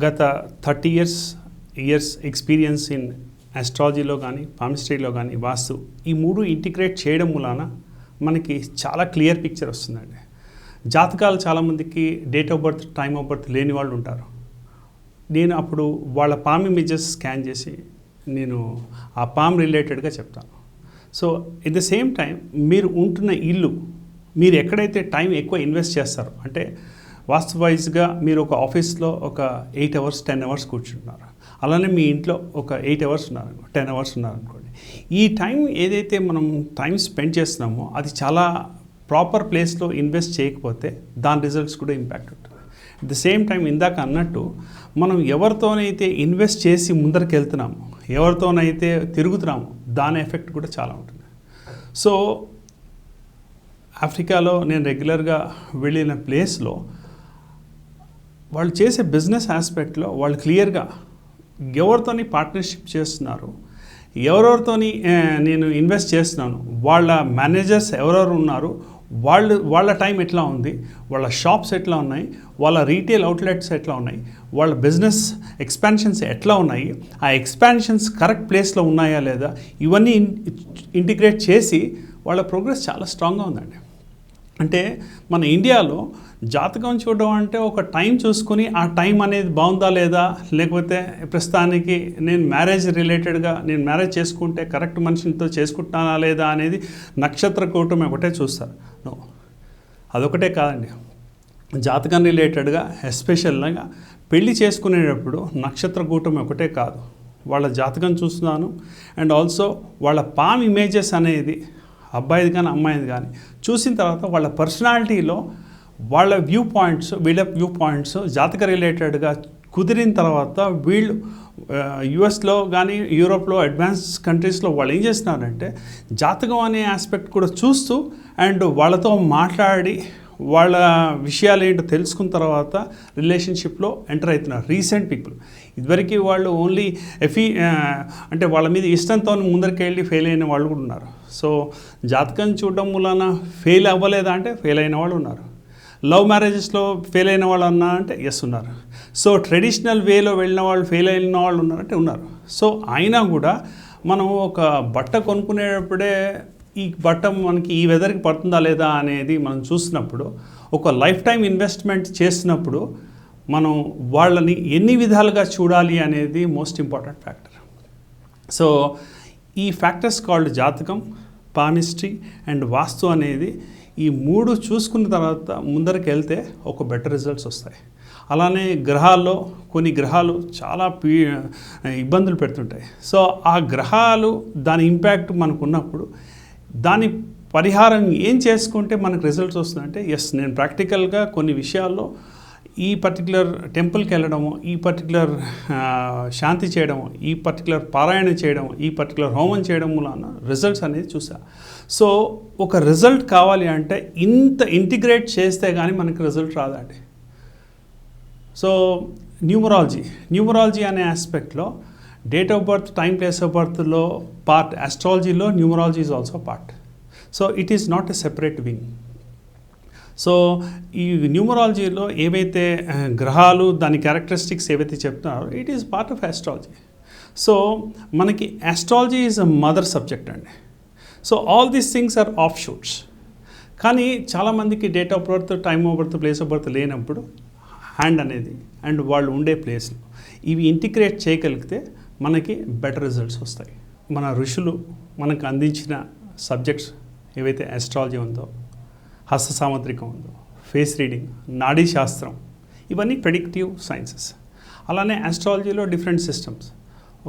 గత 30 years experience in ఆస్ట్రాలజీలో కానీ పామిస్ట్రీలో కానీ వాస్తు ఈ మూడు ఇంటిగ్రేట్ చేయడం మూలాన మనకి చాలా క్లియర్ పిక్చర్ వస్తుందండి. జాతకాలు చాలామందికి date of birth time of birth లేని వాళ్ళు ఉంటారు. నేను అప్పుడు వాళ్ళ పామ్ ఇమేజెస్ స్కాన్ చేసి నేను ఆ పామ్ రిలేటెడ్గా చెప్తాను. So at the same time మీరు ఉంటున్న ఇల్లు, మీరు ఎక్కడైతే టైం ఎక్కువ ఇన్వెస్ట్ చేస్తారో, అంటే వాస్తు వైజ్గా మీరు ఒక ఆఫీస్లో ఒక 8 అవర్స్ 10 అవర్స్ కూర్చుంటున్నారు, అలానే మీ ఇంట్లో ఒక 8 అవర్స్ ఉన్నారు, 10 అవర్స్ ఉన్నారనుకోండి. ఈ టైం ఏదైతే మనం టైం స్పెండ్ చేస్తున్నామో అది చాలా ప్రాపర్ ప్లేస్లో ఇన్వెస్ట్ చేయకపోతే దాని రిజల్ట్స్ కూడా ఇంపాక్ట్ ఉంటుంది. అట్ ద సేమ్ టైం ఇందాక అన్నట్టు మనం ఎవరితోనైతే ఇన్వెస్ట్ చేసి ముందరికి వెళ్తున్నామో, ఎవరితోనైతే తిరుగుతున్నామో దాని ఎఫెక్ట్ కూడా చాలా ఉంటుంది. సో ఆఫ్రికాలో నేను రెగ్యులర్గా వెళ్ళిన ప్లేస్లో వాళ్ళు చేసే బిజినెస్ ఆస్పెక్ట్లో వాళ్ళు క్లియర్గా ఎవరితోని పార్ట్నర్షిప్ చేస్తున్నారు, ఎవరెవరితోని నేను ఇన్వెస్ట్ చేస్తున్నాను, వాళ్ళ మేనేజర్స్ ఎవరెవరు ఉన్నారు, వాళ్ళ టైం ఎట్లా ఉంది, వాళ్ళ షాప్స్ ఎట్లా ఉన్నాయి, వాళ్ళ రీటైల్ అవుట్లెట్స్ ఎట్లా ఉన్నాయి, వాళ్ళ బిజినెస్ ఎక్స్పాన్షన్స్ ఎట్లా ఉన్నాయి, ఆ ఎక్స్పాన్షన్స్ కరెక్ట్ ప్లేస్లో ఉన్నాయా లేదా, ఇవన్నీ ఇంటిగ్రేట్ చేసి వాళ్ళ ప్రోగ్రెస్ చాలా స్ట్రాంగ్గా ఉందండి. అంటే మన ఇండియాలో జాతకం చూడడం అంటే ఒక టైం చూసుకుని ఆ టైం అనేది బాగుందా లేదా, లేకపోతే ప్రస్తుతానికి నేను నేను మ్యారేజ్ చేసుకుంటే కరెక్ట్ మనిషితో చేసుకుంటున్నానా లేదా అనేది నక్షత్ర కూటమి ఒకటే చూస్తారు. నో, అదొకటే కాదండి. జాతకం రిలేటెడ్గా ఎస్పెషల్గా పెళ్లి చేసుకునేటప్పుడు నక్షత్ర కూటమి ఒకటే కాదు, వాళ్ళ జాతకం చూస్తున్నాను అండ్ ఆల్సో వాళ్ళ పామ్ ఇమేజెస్ అనేది అబ్బాయిది కానీ అమ్మాయిది కానీ చూసిన తర్వాత వాళ్ళ పర్సనాలిటీలో వీళ్ళ వ్యూ పాయింట్స్ జాతక రిలేటెడ్గా కుదిరిన తర్వాత వీళ్ళు యుఎస్లో కానీ యూరోప్లో అడ్వాన్స్ కంట్రీస్లో వాళ్ళు ఏం చేస్తున్నారంటే జాతకం అనే ఆస్పెక్ట్ కూడా చూస్తూ అండ్ వాళ్ళతో మాట్లాడి వాళ్ళ విషయాలు ఏంటో తెలుసుకున్న తర్వాత రిలేషన్షిప్లో ఎంటర్ అవుతున్నారు రీసెంట్ పీపుల్. ఇదివరకు వాళ్ళు ఓన్లీ అంటే వాళ్ళ మీద ఇష్టంతో ముందరికి వెళ్ళి ఫెయిల్ అయిన వాళ్ళు కూడా ఉన్నారు. సో జాతకం చూడడం మూలన ఫెయిల్ అవ్వలేదా అంటే ఫెయిల్ అయిన వాళ్ళు ఉన్నారు. లవ్ మ్యారేజెస్లో ఫెయిల్ అయిన వాళ్ళు అన్నా అంటే ఎస్ ఉన్నారు. సో ట్రెడిషనల్ వేలో వెళ్ళిన వాళ్ళు ఫెయిల్ అయిన వాళ్ళు ఉన్నారంటే ఉన్నారు. సో అయినా కూడా మనం ఒక బట్ట కొనుక్కునేటప్పుడే ఈ బట్ట మనకి ఈ వెదర్కి పడుతుందా లేదా అనేది మనం చూసినప్పుడు, ఒక లైఫ్ టైం ఇన్వెస్ట్మెంట్ చేసినప్పుడు మనం వాళ్ళని ఎన్ని విధాలుగా చూడాలి అనేది మోస్ట్ ఇంపార్టెంట్ ఫ్యాక్టర్. సో ఈ ఫ్యాక్టర్స్ కాల్డ్ జాతకం, పామిస్ట్రీ అండ్ వాస్తు అనేది ఈ మూడు చూసుకున్న తర్వాత ముందరికి వెళ్తే ఒక బెటర్ రిజల్ట్స్ వస్తాయి. అలానే కొన్ని గ్రహాలు చాలా ఇబ్బందులు పెడుతుంటాయి. సో ఆ గ్రహాలు దాని ఇంపాక్ట్ మనకు ఉన్నప్పుడు దాని పరిహారం ఏం చేసుకుంటే మనకు రిజల్ట్స్ వస్తుందంటే ఎస్, నేను ప్రాక్టికల్గా కొన్ని విషయాల్లో ఈ పర్టికులర్ టెంపుల్కి వెళ్ళడము, ఈ పర్టికులర్ శాంతి చేయడము, ఈ పర్టికులర్ పారాయణ చేయడము, ఈ పర్టికులర్ హోమం చేయడం వలన రిజల్ట్స్ అనేది చూసా. సో ఒక రిజల్ట్ కావాలి అంటే ఇంత ఇంటిగ్రేట్ చేస్తే కానీ మనకి రిజల్ట్ రాదండి. సో న్యూమరాలజీ అనే ఆస్పెక్ట్లో date of birth, time, place of బర్త్లో పార్ట్, ఆస్ట్రాలజీలో numerology is also part. So it is not a separate wing. So ఈ న్యూమరాలజీలో ఏవైతే గ్రహాలు దాని క్యారెక్టరిస్టిక్స్ ఏవైతే చెప్తున్నారో it is part of astrology. So మనకి astrology is a mother subject అండి. So all these things are offshoots. కానీ చాలామందికి date of birth, time of birth, place of birth లేనప్పుడు హ్యాండ్ అనేది అండ్ వాళ్ళు ఉండే ప్లేస్లో ఇవి ఇంటిగ్రేట్ చేయగలిగితే మనకి బెటర్ రిజల్ట్స్ వస్తాయి. మన ఋషులు మనకు అందించిన సబ్జెక్ట్స్ ఏవైతే ఆస్ట్రాలజీ ఉందో, హస్త సాముద్రికం ఉందో, ఫేస్ రీడింగ్, నాడీ శాస్త్రం, ఇవన్నీ ప్రెడిక్టివ్ సైన్సెస్. అలానే ఆస్ట్రాలజీలో డిఫరెంట్ సిస్టమ్స్,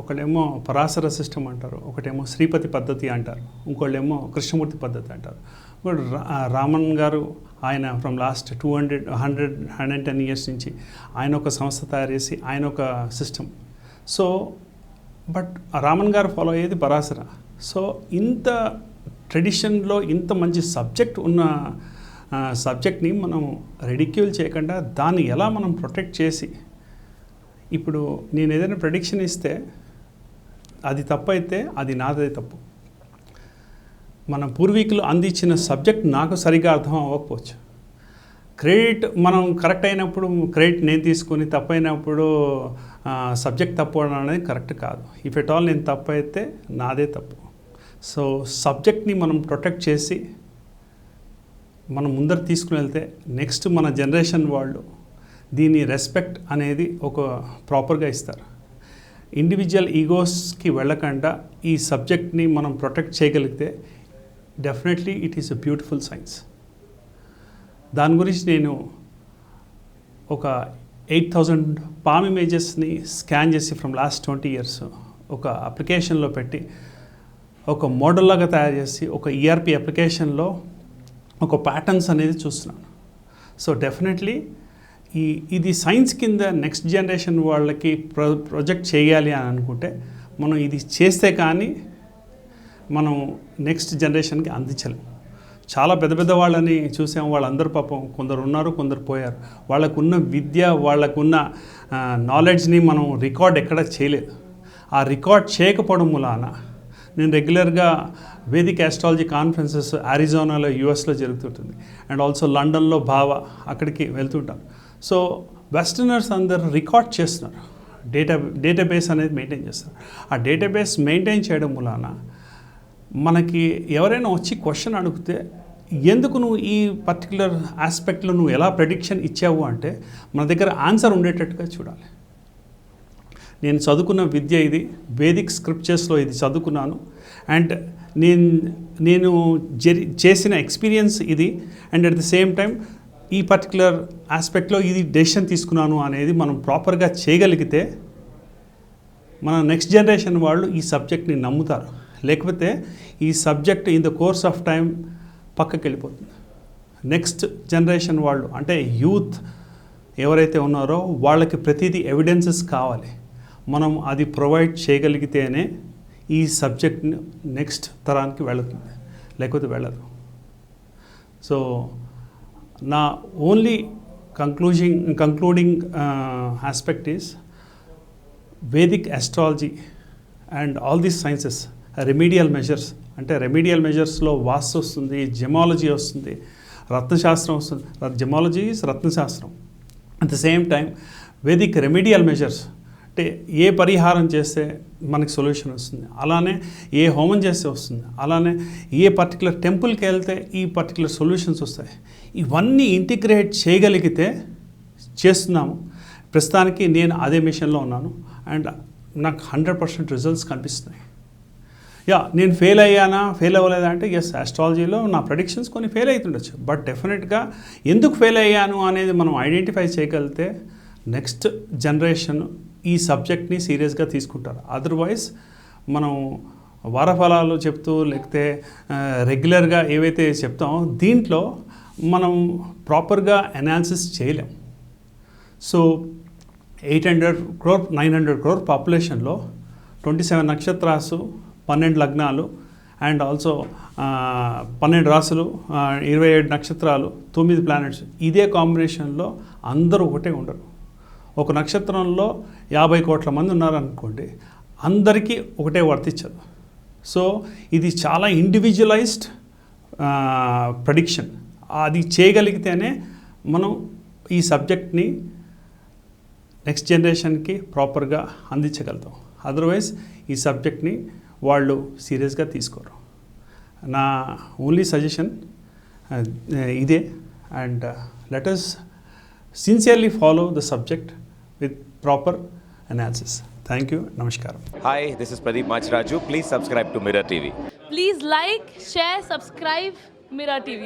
ఒకటేమో పరాశర సిస్టమ్ అంటారు, ఒకటేమో శ్రీపతి పద్ధతి అంటారు, ఇంకోళ్ళేమో కృష్ణమూర్తి పద్ధతి అంటారు. ఇప్పుడు రామన్ గారు ఆయన ఫ్రమ్ లాస్ట్ 110 ఇయర్స్ నుంచి ఆయన ఒక సంస్థ తయారు చేసి ఆయన ఒక సిస్టమ్. సో బట్ రామన్ గారు ఫాలో అయ్యేది పరాశర. సో ఇంత ట్రెడిషన్లో ఇంత మంచి సబ్జెక్ట్ ఉన్న సబ్జెక్ట్ని మనం రెడిక్యూల్ చేయకుండా దాన్ని ఎలా మనం ప్రొటెక్ట్ చేసి, ఇప్పుడు నేను ఏదైనా ప్రెడిక్షన్ ఇస్తే అది తప్పైతే అది నాదే తప్పు. మన పూర్వీకులు అందించిన సబ్జెక్ట్ నాకు సరిగా అర్థం అవ్వకపోవచ్చు, క్రెడిట్ మనం కరెక్ట్ అయినప్పుడు క్రెడిట్ నేను తీసుకొని తప్పు అయినప్పుడు సబ్జెక్ట్ తప్పు అనేది కరెక్ట్ కాదు. ఇఫ్ ఎట్ ఆల్ నేను తప్పు అయితే నాదే తప్పు. సో సబ్జెక్ట్ని మనం ప్రొటెక్ట్ చేసి మనం ముందర తీసుకుని వెళ్తే నెక్స్ట్ మన జనరేషన్ వాళ్ళు దీని రెస్పెక్ట్ అనేది ఒక ప్రాపర్గా ఇస్తారు. ఇండివిజువల్ ఈగోస్కి వెళ్ళకుండా ఈ సబ్జెక్ట్ని మనం ప్రొటెక్ట్ చేయగలిగితే definitely it is a beautiful science. దాని గురించి నేను ఒక 8,000 పామ్ ఇమేజెస్ని స్కాన్ చేసి ఫ్రమ్ లాస్ట్ 20 years ఒక అప్లికేషన్లో పెట్టి ఒక మోడల్ లాగా తయారు చేసి ఒక ఈఆర్పి అప్లికేషన్లో ఒక ప్యాటర్న్స్ అనేది చూస్తున్నాను. సో డెఫినెట్లీ ఇది సైన్స్ కింద నెక్స్ట్ జనరేషన్ వాళ్ళకి ప్రొజెక్ట్ చేయాలి అని అనుకుంటే మనం ఇది చేస్తే కానీ మనం నెక్స్ట్ జనరేషన్కి అందించలేము. చాలా పెద్ద పెద్ద వాళ్ళని చూసాం, వాళ్ళందరూ పాపం కొందరు ఉన్నారు, కొందరు పోయారు. వాళ్ళకున్న విద్య, వాళ్ళకున్న నాలెడ్జ్ని మనం రికార్డ్ ఎక్కడ చేయలేదు. ఆ రికార్డ్ చేయకపోవడం మూలాన నేను రెగ్యులర్గా వేదిక్ ఆస్ట్రాలజీ కాన్ఫరెన్సెస్ అరిజోనాలో యూఎస్లో జరుగుతుంటుంది, అండ్ ఆల్సో లండన్లో భావ అక్కడికి వెళ్తుంటాను. సో వెస్టర్నర్స్ అందరు రికార్డ్ చేస్తున్నారు, డేటాబేస్ అనేది మెయింటైన్ చేస్తారు. ఆ డేటాబేస్ మెయింటైన్ చేయడం మూలాన మనకి ఎవరైనా వచ్చి క్వశ్చన్ అడిగితే ఎందుకు నువ్వు ఈ పర్టికులర్ ఆస్పెక్ట్లో నువ్వు ఎలా ప్రెడిక్షన్ ఇచ్చావు అంటే మన దగ్గర ఆన్సర్ ఉండేటట్టుగా చూడాలి. నేను చదువుకున్న విద్య ఇది, వేదిక్ స్క్రిప్చర్స్లో ఇది చదువుకున్నాను, అండ్ నేను చేసిన ఎక్స్పీరియన్స్ ఇది, and at the same time ఈ పర్టికులర్ ఆస్పెక్ట్లో ఇది డెసిషన్ తీసుకున్నాను అనేది మనం ప్రాపర్గా చేయగలిగితే మన నెక్స్ట్ జనరేషన్ వాళ్ళు ఈ సబ్జెక్ట్ని నమ్ముతారు. లేకపోతే ఈ subject in the course of time పక్కకి వెళ్ళిపోతుంది. నెక్స్ట్ జనరేషన్ వాళ్ళు అంటే యూత్ ఎవరైతే ఉన్నారో వాళ్ళకి ప్రతిదీ ఎవిడెన్సెస్ కావాలి. మనం అది ప్రొవైడ్ చేయగలిగితేనే ఈ సబ్జెక్ట్ నెక్స్ట్ తరానికి వెళుతుంది, లేకపోతే వెళ్ళదు. సో నా only concluding aspect is Vedic astrology and all these sciences remedial measures. అంటే రెమీడియల్ మెజర్స్లో వాస్తు వస్తుంది, జెమాలజీ వస్తుంది, రత్నశాస్త్రం వస్తుంది. జెమాలజీ ఈజ్ రత్నశాస్త్రం. At the same time Vedic remedial measures అంటే ఏ పరిహారం చేస్తే మనకి సొల్యూషన్ వస్తుంది, అలానే ఏ హోమం చేస్తే వస్తుంది, అలానే ఏ పర్టికులర్ టెంపుల్కి వెళ్తే ఈ పర్టికులర్ సొల్యూషన్స్ వస్తాయి. ఇవన్నీ ఇంటిగ్రేట్ చేయగలిగితే చేస్తున్నాము. ప్రస్తుతానికి నేను అదే మిషన్లో ఉన్నాను, అండ్ నాకు 100% రిజల్ట్స్ కనిపిస్తున్నాయి. నేను ఫెయిల్ అవ్వలేదా అంటే ఎస్, ఆస్ట్రాలజీలో నా ప్రెడిక్షన్స్ కొన్ని ఫెయిల్ అవుతుండొచ్చు, బట్ డెఫినెట్గా ఎందుకు ఫెయిల్ అయ్యాను అనేది మనం ఐడెంటిఫై చేయగలిగితే నెక్స్ట్ జనరేషన్ ఈ సబ్జెక్ట్ని సీరియస్గా తీసుకుంటారు. అదర్వైజ్ మనం వారఫలాలు చెప్తూ లేకపోతే రెగ్యులర్గా ఏవైతే చెప్తామో దీంట్లో మనం ప్రాపర్గా అనాలిసిస్ చేయలేం. సో 800 crore 900 crore పాపులేషన్లో 27 నక్షత్రాలు, 12 లగ్నాలు, అండ్ ఆల్సో 12 రాసులు, 27 నక్షత్రాలు, 9 ప్లానెట్స్, ఇదే కాంబినేషన్లో అందరూ ఒకటే ఉండరు. ఒక నక్షత్రంలో 50 కోట్ల మంది ఉన్నారనుకోండి, అందరికీ ఒకటే వర్తించదు. సో ఇది చాలా ఇండివిజువలైజ్డ్ ప్రెడిక్షన్. అది చేయగలిగితేనే మనం ఈ సబ్జెక్ట్ని నెక్స్ట్ జనరేషన్కి ప్రాపర్గా అందించగలుగుతాం. అదర్వైజ్ ఈ సబ్జెక్ట్ని వాళ్ళు సీరియస్గా తీసుకోరు. నా ఓన్లీ సజెషన్ ఇదే, and let us sincerely follow the subject with proper analysis. Thank you. Namaskaram. Hi, this is Pradeep Machraju. Please subscribe to Mirror TV. Please like, share, subscribe Mirror TV.